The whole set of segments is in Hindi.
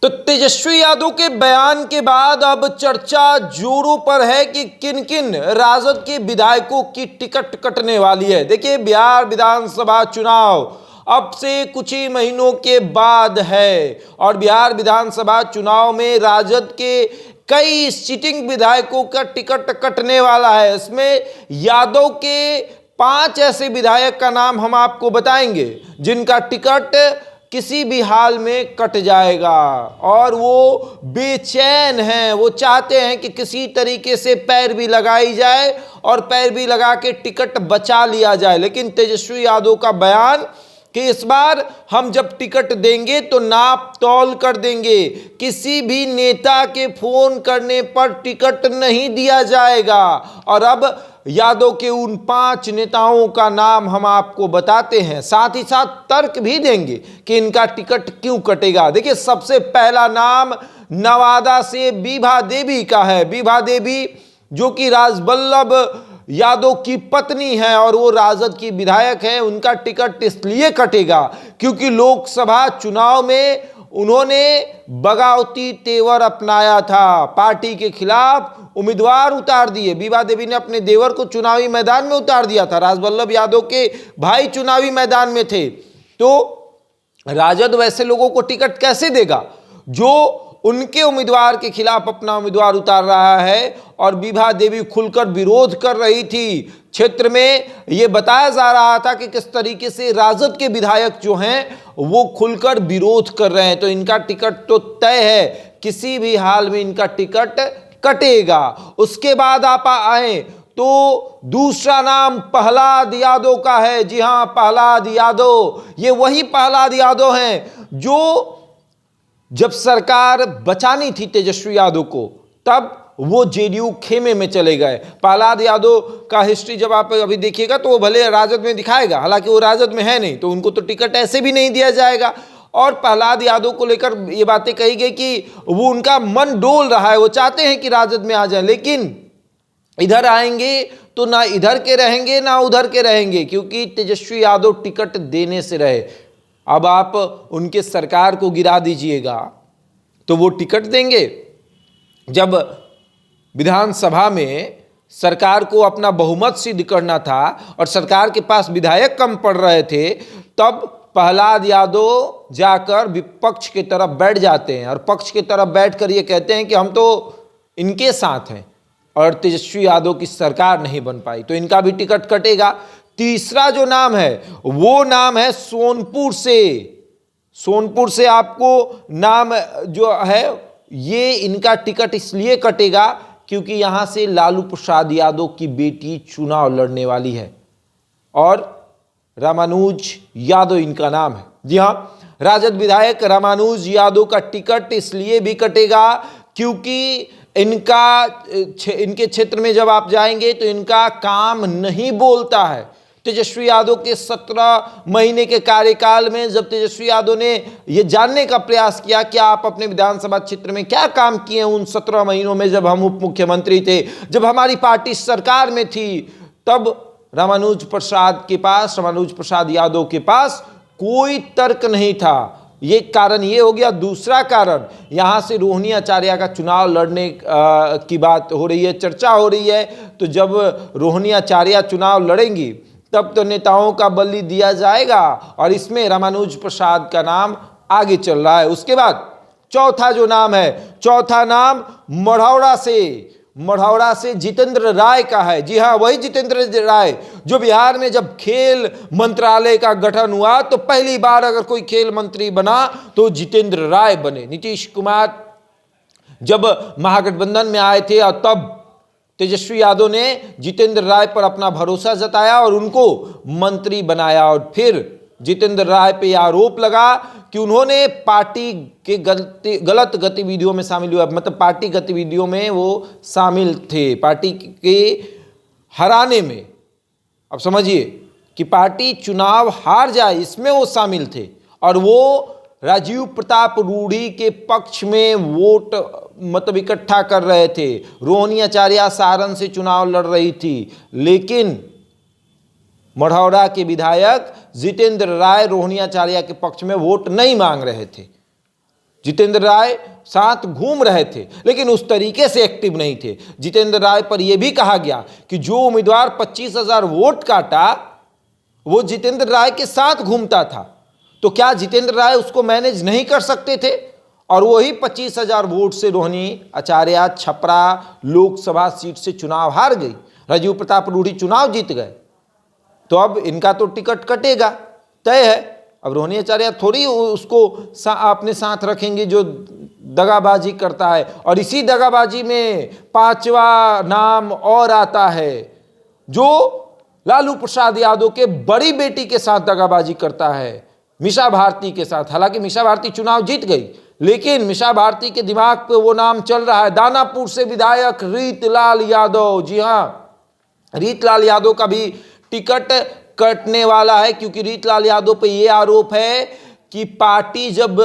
तो तेजस्वी यादव के बयान के बाद अब चर्चा जोरों पर है कि किन किन राजद के विधायकों की टिकट कटने वाली है। देखिए, बिहार विधानसभा चुनाव अब से कुछ ही महीनों के बाद है और बिहार विधानसभा चुनाव में राजद के कई सिटिंग विधायकों का टिकट कटने वाला है। इसमें यादव के 5 ऐसे विधायक का नाम हम आपको बताएंगे जिनका टिकट किसी भी हाल में कट जाएगा और वो बेचैन हैं। वो चाहते हैं कि किसी तरीके से पैर भी लगाई जाए और पैर भी लगा के टिकट बचा लिया जाए। लेकिन तेजस्वी यादव का बयान कि इस बार हम जब टिकट देंगे तो नाप तौल कर देंगे, किसी भी नेता के फोन करने पर टिकट नहीं दिया जाएगा। और अब यादव के उन 5 नेताओं का नाम हम आपको बताते हैं, साथ ही साथ तर्क भी देंगे कि इनका टिकट क्यों कटेगा। देखिए, सबसे पहला नाम नवादा से विभा देवी का है। विभा देवी जो कि राजबल्लभ यादव की पत्नी है और वो राजद की विधायक है। उनका टिकट इसलिए कटेगा क्योंकि लोकसभा चुनाव में उन्होंने बगावती तेवर अपनाया था, पार्टी के खिलाफ उम्मीदवार उतार दिए। विभा देवी ने अपने देवर को चुनावी मैदान में उतार दिया था। राजबल्लभ यादव के भाई चुनावी मैदान में थे। तो राजद वैसे लोगों को टिकट कैसे देगा जो उनके उम्मीदवार के खिलाफ अपना उम्मीदवार उतार रहा है। और विभा देवी खुलकर विरोध कर रही थी। क्षेत्र में यह बताया जा रहा था कि किस तरीके से राजद के विधायक जो हैं वो खुलकर विरोध कर रहे हैं। तो इनका टिकट तो तय है, किसी भी हाल में इनका टिकट कटेगा। उसके बाद आप आए तो दूसरा नाम प्रहलाद यादव का है। जी हां, प्रहलाद यादव, ये वही प्रहलाद यादव हैं जो जब सरकार बचानी थी तेजस्वी यादव को तब वो जेडीयू खेमे में चले गए। प्रहलाद यादव का हिस्ट्री जब आप अभी देखिएगा तो वो भले राजद में दिखाएगा, हालांकि वो राजद में है नहीं, तो उनको तो टिकट ऐसे भी नहीं दिया जाएगा। और प्रहलाद यादव को लेकर ये बातें कही गई कि वो उनका मन डोल रहा है, वो चाहते हैं कि राजद में आ जाए, लेकिन इधर आएंगे तो ना इधर के रहेंगे ना उधर के रहेंगे, क्योंकि तेजस्वी यादव टिकट देने से रहे। अब आप उनके सरकार को गिरा दीजिएगा तो वो टिकट देंगे। जब विधानसभा में सरकार को अपना बहुमत सिद्ध करना था और सरकार के पास विधायक कम पड़ रहे थे, तब प्रहलाद यादव जाकर विपक्ष की तरफ बैठ जाते हैं और पक्ष की तरफ बैठकर ये कहते हैं कि हम तो इनके साथ हैं और तेजस्वी यादव की सरकार नहीं बन पाई, तो इनका भी टिकट कटेगा। तीसरा जो नाम है वो नाम है सोनपुर से। सोनपुर से आपको नाम जो है ये इनका टिकट इसलिए कटेगा क्योंकि यहां से लालू प्रसाद यादव की बेटी चुनाव लड़ने वाली है और रामानुज यादव इनका नाम है। जी हां, राजद विधायक रामानुज यादव का टिकट इसलिए भी कटेगा क्योंकि इनके क्षेत्र में जब आप जाएंगे तो इनका काम नहीं बोलता है। तेजस्वी यादव के 17 महीने के कार्यकाल में जब तेजस्वी यादव ने यह जानने का प्रयास किया कि आप अपने विधानसभा क्षेत्र में क्या काम किए उन 17 महीनों में, जब हम उप मुख्यमंत्री थे, जब हमारी पार्टी सरकार में थी, तब रामानुज प्रसाद यादव के पास कोई तर्क नहीं था। ये कारण ये हो गया। दूसरा कारण, यहां से रोहिणी आचार्य का चुनाव लड़ने की बात हो रही है, चर्चा हो रही है। तो जब रोहिणी आचार्य चुनाव लड़ेंगी तब तो नेताओं का बलि दिया जाएगा और इसमें रामानुज प्रसाद का नाम आगे चल रहा है। उसके बाद चौथा जो नाम है, चौथा नाम मढ़ौरा से जितेंद्र राय का है। जी हां, वही जितेंद्र राय जो बिहार में जब खेल मंत्रालय का गठन हुआ तो पहली बार अगर कोई खेल मंत्री बना तो जितेंद्र राय बने। नीतीश कुमार जब महागठबंधन में आए थे और तब तेजस्वी यादव ने जितेंद्र राय पर अपना भरोसा जताया और उनको मंत्री बनाया। और फिर जितेंद्र राय पे आरोप लगा कि उन्होंने पार्टी के गलत गतिविधियों में शामिल हुआ, मतलब पार्टी गतिविधियों में वो शामिल थे, पार्टी के हराने में। अब समझिए कि पार्टी चुनाव हार जाए इसमें वो शामिल थे और वो राजीव प्रताप रूढ़ी के पक्ष में वोट मतलब इकट्ठा कर रहे थे। रोहिणी आचार्य सारण से चुनाव लड़ रही थी, लेकिन मढ़ौरा के विधायक जितेंद्र राय रोहिणी आचार्य के पक्ष में वोट नहीं मांग रहे थे। जितेंद्र राय साथ घूम रहे थे, लेकिन उस तरीके से एक्टिव नहीं थे। जितेंद्र राय पर यह भी कहा गया कि जो उम्मीदवार 25,000 वोट काटा वो जितेंद्र राय के साथ घूमता था, तो क्या जितेंद्र राय उसको मैनेज नहीं कर सकते थे? और वही 25,000 वोट से रोहिणी आचार्य छपरा लोकसभा सीट से चुनाव हार गई, राजीव प्रताप रूढ़ी चुनाव जीत गए। तो अब इनका तो टिकट कटेगा, तय है। अब रोहिणी आचार्य थोड़ी उसको अपने साथ रखेंगे जो दगाबाजी करता है। और इसी दगाबाजी में पांचवा नाम और आता है जो लालू प्रसाद यादव के बड़ी बेटी के साथ दगाबाजी करता है, मीसा भारती के साथ। हालांकि मीसा भारती चुनाव जीत गई, लेकिन मीसा भारती के दिमाग पे वो नाम चल रहा है, दानापुर से विधायक रीतलाल यादव। जी हां, रीतलाल यादव का भी टिकट कटने वाला है, क्योंकि रीतलाल यादव पे ये आरोप है कि पार्टी जब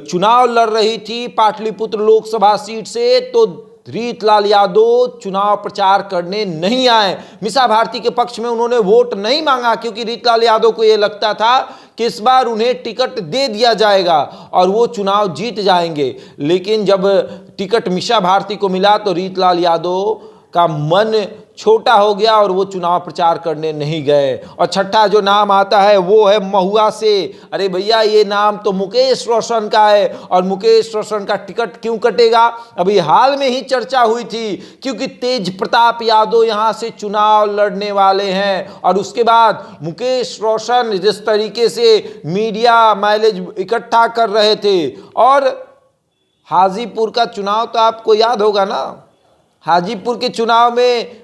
चुनाव लड़ रही थी पाटलिपुत्र लोकसभा सीट से, तो रीतलाल यादव चुनाव प्रचार करने नहीं आए। मीसा भारती के पक्ष में उन्होंने वोट नहीं मांगा, क्योंकि रीतलाल यादव को यह लगता था कि इस बार उन्हें टिकट दे दिया जाएगा और वो चुनाव जीत जाएंगे। लेकिन जब टिकट मीसा भारती को मिला तो रीतलाल यादव का मन छोटा हो गया और वो चुनाव प्रचार करने नहीं गए। और छठा जो नाम आता है वो है महुआ से। अरे भैया, ये नाम तो मुकेश रोशन का है, और मुकेश रोशन का टिकट क्यों कटेगा? अभी हाल में ही चर्चा हुई थी, क्योंकि तेज प्रताप यादव यहां से चुनाव लड़ने वाले हैं। और उसके बाद मुकेश रोशन जिस तरीके से मीडिया माइलेज इकट्ठा कर रहे थे, और हाजीपुर का चुनाव तो आपको याद होगा ना, हाजीपुर के चुनाव में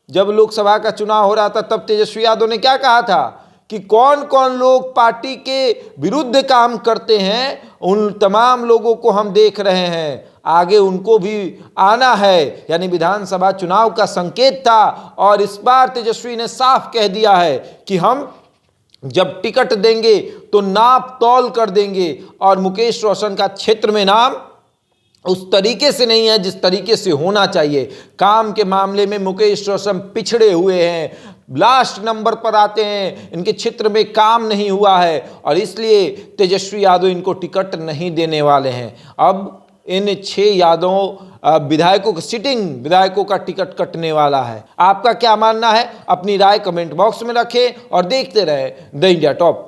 जब लोकसभा का चुनाव हो रहा था तब तेजस्वी यादव ने क्या कहा था कि कौन कौन लोग पार्टी के विरुद्ध काम करते हैं, उन तमाम लोगों को हम देख रहे हैं, आगे उनको भी आना है। यानी विधानसभा चुनाव का संकेत था। और इस बार तेजस्वी ने साफ कह दिया है कि हम जब टिकट देंगे तो नाप तौल कर देंगे। और मुकेश रोशन का क्षेत्र में नाम उस तरीके से नहीं है जिस तरीके से होना चाहिए। काम के मामले में मुकेश रोशन पिछड़े हुए हैं, लास्ट नंबर पर आते हैं, इनके क्षेत्र में काम नहीं हुआ है, और इसलिए तेजस्वी यादव इनको टिकट नहीं देने वाले हैं। अब इन 6 यादवों विधायकों के सिटिंग विधायकों का टिकट कटने वाला है। आपका क्या मानना है? अपनी राय कमेंट बॉक्स में रखें और देखते रहे द इंडिया टॉप।